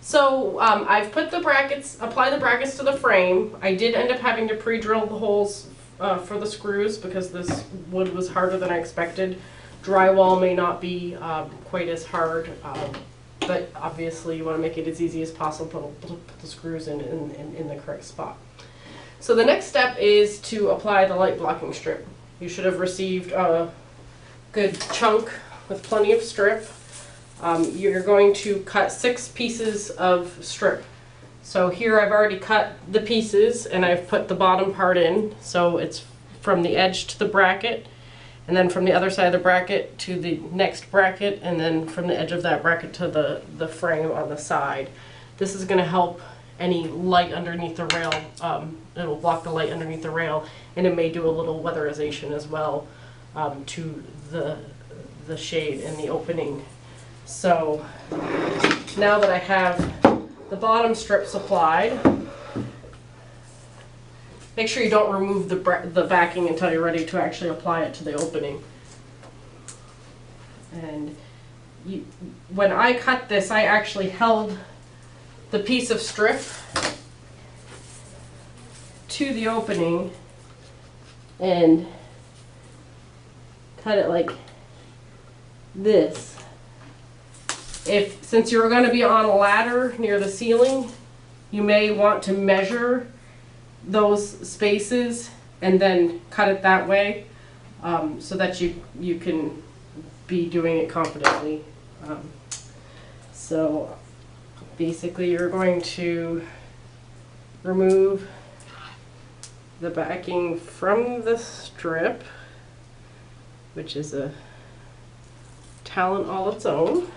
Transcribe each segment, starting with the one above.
So I've put the brackets, applied the brackets to the frame. I did end up having to pre-drill the holes for the screws because this wood was harder than I expected. Drywall may not be quite as hard, but obviously you want to make it as easy as possible to put the screws in the correct spot. So the next step is to apply the light blocking strip. You should have received a good chunk with plenty of strip. You're going to cut 6 pieces of strip. So here I've already cut the pieces and I've put the bottom part in. So it's from the edge to the bracket, and then from the other side of the bracket to the next bracket, and then from the edge of that bracket to the frame on the side. This is going to help any light underneath the rail. It will block the light underneath the rail, and it may do a little weatherization as well to the shade and the opening. So now that I have the bottom strips applied, make sure you don't remove the backing until you're ready to actually apply it to the opening. And when I cut this, I actually held the piece of strip to the opening and cut it like this. Since you're going to be on a ladder near the ceiling, you may want to measure those spaces and then cut it that way, so that you can be doing it confidently. So basically you're going to remove the backing from the strip, which is a talent all its own.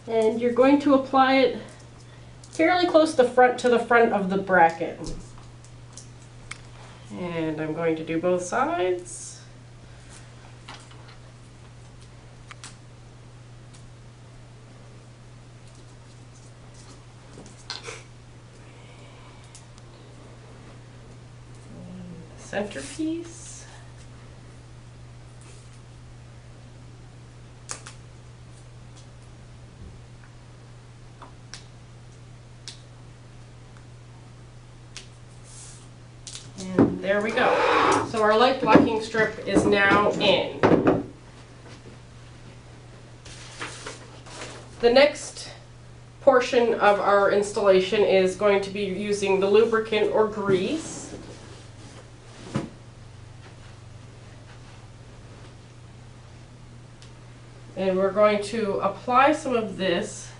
And you're going to apply it fairly close to the front of the bracket. And I'm going to do both sides. And the centerpiece. And there we go. So our light blocking strip is now in. The next portion of our installation is going to be using the lubricant or grease. And we're going to apply some of this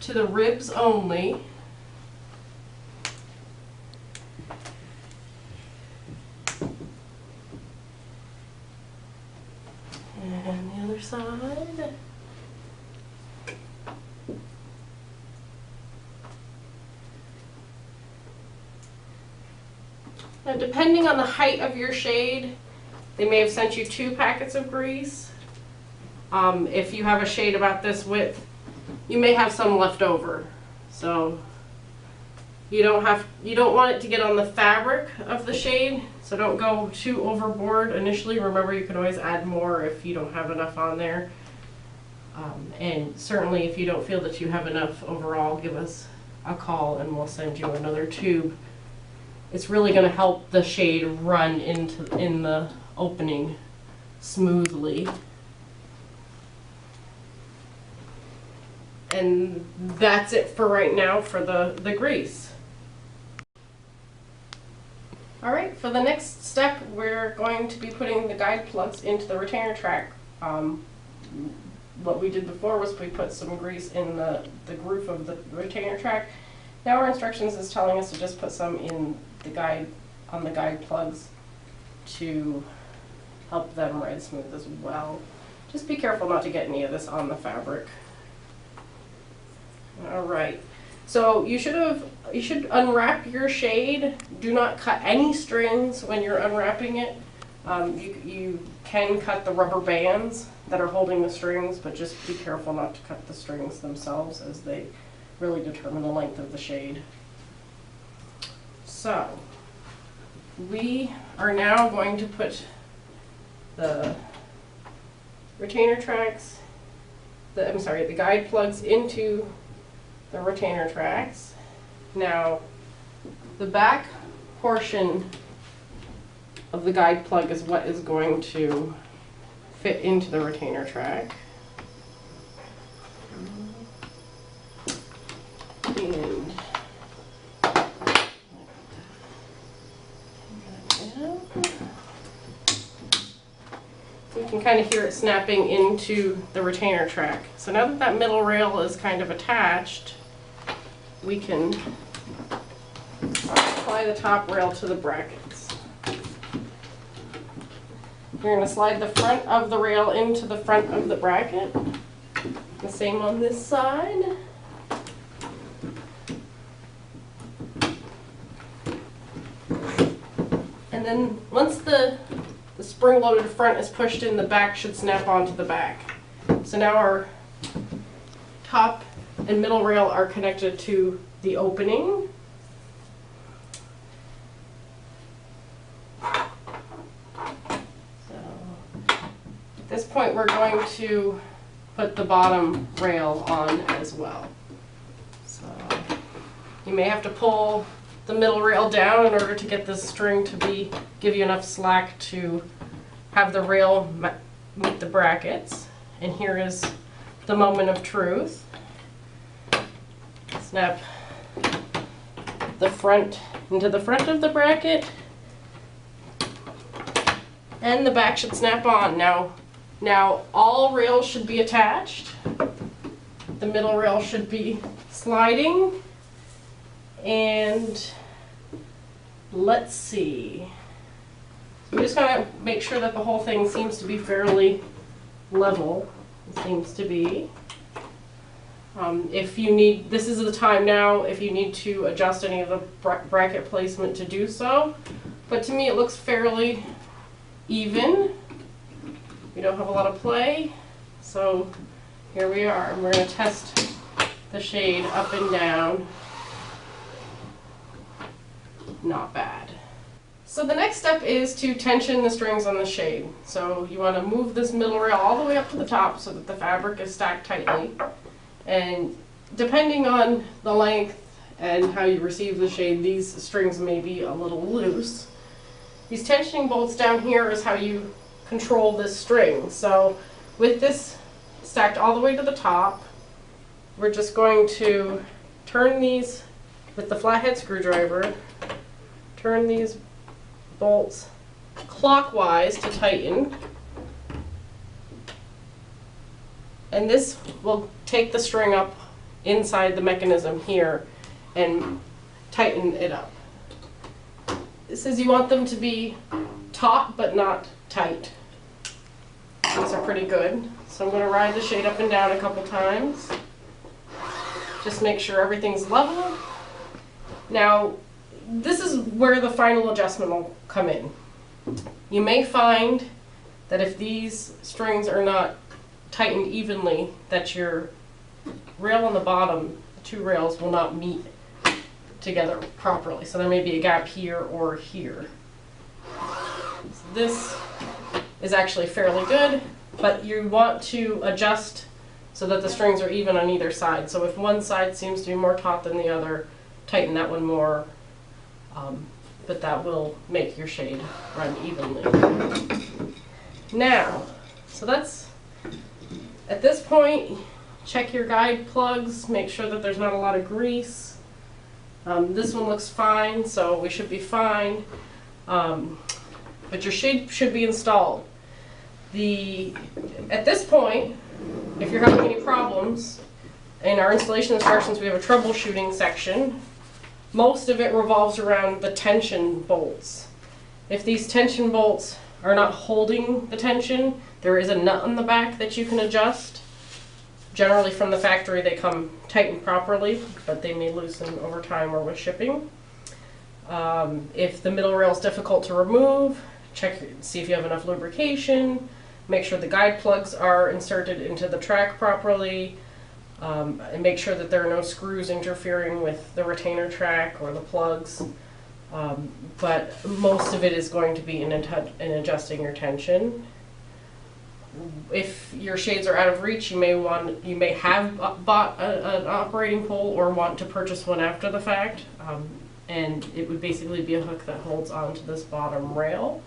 to the ribs only. And the other side. Now, depending on the height of your shade, they may have sent you 2 packets of grease. If you have a shade about this width, you may have some left over. So you don't want it to get on the fabric of the shade, so don't go too overboard initially. Remember, you can always add more if you don't have enough on there. And certainly if you don't feel that you have enough overall, give us a call and we'll send you another tube. It's really going to help the shade run in the opening smoothly. And that's it for right now for the grease. Alright, for the next step, we're going to be putting the guide plugs into the retainer track. What we did before was we put some grease in the groove of the retainer track. Now our instructions is telling us to just put some in on the guide plugs to help them ride smooth as well. Just be careful not to get any of this on the fabric. Alright, so you should unwrap your shade. Do not cut any strings when you're unwrapping it. You can cut the rubber bands that are holding the strings, but just be careful not to cut the strings themselves, as they really determine the length of the shade. So we are now going to put the retainer tracks the guide plugs into the retainer tracks. Now, the back portion of the guide plug is what is going to fit into the retainer track. And you can kind of hear it snapping into the retainer track. So now that that middle rail is kind of attached, we can apply the top rail to the brackets. You're going to slide the front of the rail into the front of the bracket. The same on this side. And then once the spring-loaded front is pushed in, the back should snap onto the back. So now our top and middle rail are connected to the opening. So at this point we're going to put the bottom rail on as well. So you may have to pull the middle rail down in order to get this string to give you enough slack to have the rail meet the brackets. And here is the moment of truth. Snap the front into the front of the bracket, and the back should snap on. Now all rails should be attached. The middle rail should be sliding. And let's see. So we just gotta make sure that the whole thing seems to be fairly level. It seems to be. If you need, this is the time now if you need to adjust any of the bracket placement to do so. But to me it looks fairly even. We don't have a lot of play. So here we are. We're going to test the shade up and down. Not bad. So the next step is to tension the strings on the shade. So you want to move this middle rail all the way up to the top so that the fabric is stacked tightly. And depending on the length and how you receive the shade, these strings may be a little loose. These tensioning bolts down here is how you control this string. So with this stacked all the way to the top, we're just going to turn these with the flathead screwdriver, turn these bolts clockwise to tighten, and this will take the string up inside the mechanism here and tighten it up. This says you want them to be taut but not tight. These are pretty good. So I'm going to ride the shade up and down a couple times. Just make sure everything's level. Now, this is where the final adjustment will come in. You may find that if these strings are not tightened evenly, that your rail on the bottom, the two rails, will not meet together properly. So there may be a gap here or here. So this is actually fairly good, but you want to adjust so that the strings are even on either side. So if one side seems to be more taut than the other, tighten that one more, but that will make your shade run evenly. Now, so that's, at this point, check your guide plugs, make sure that there's not a lot of grease. This one looks fine, so we should be fine. But your shade should be installed. At this point, if you're having any problems, in our installation instructions we have a troubleshooting section. Most of it revolves around the tension bolts. If these tension bolts are not holding the tension, there is a nut on the back that you can adjust. Generally from the factory they come tightened properly, but they may loosen over time or with shipping. If the middle rail is difficult to remove, see if you have enough lubrication, make sure the guide plugs are inserted into the track properly, and make sure that there are no screws interfering with the retainer track or the plugs. But most of it is going to be in adjusting your tension. if your shades are out of reach, you may have bought an operating pole or want to purchase one after the fact, and it would basically be a hook that holds onto this bottom rail.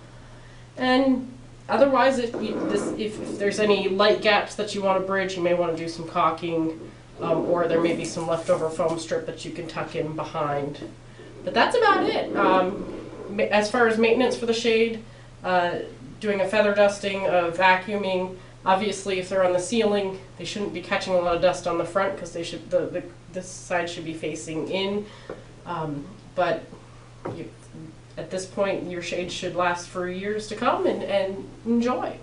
And otherwise, if there's any light gaps that you want to bridge, you may want to do some caulking, or there may be some leftover foam strip that you can tuck in behind. But that's about it. As far as maintenance for the shade, doing a feather dusting, vacuuming. Obviously, if they're on the ceiling, they shouldn't be catching a lot of dust on the front because they should this side should be facing in. But at this point, your shade should last for years to come and enjoy.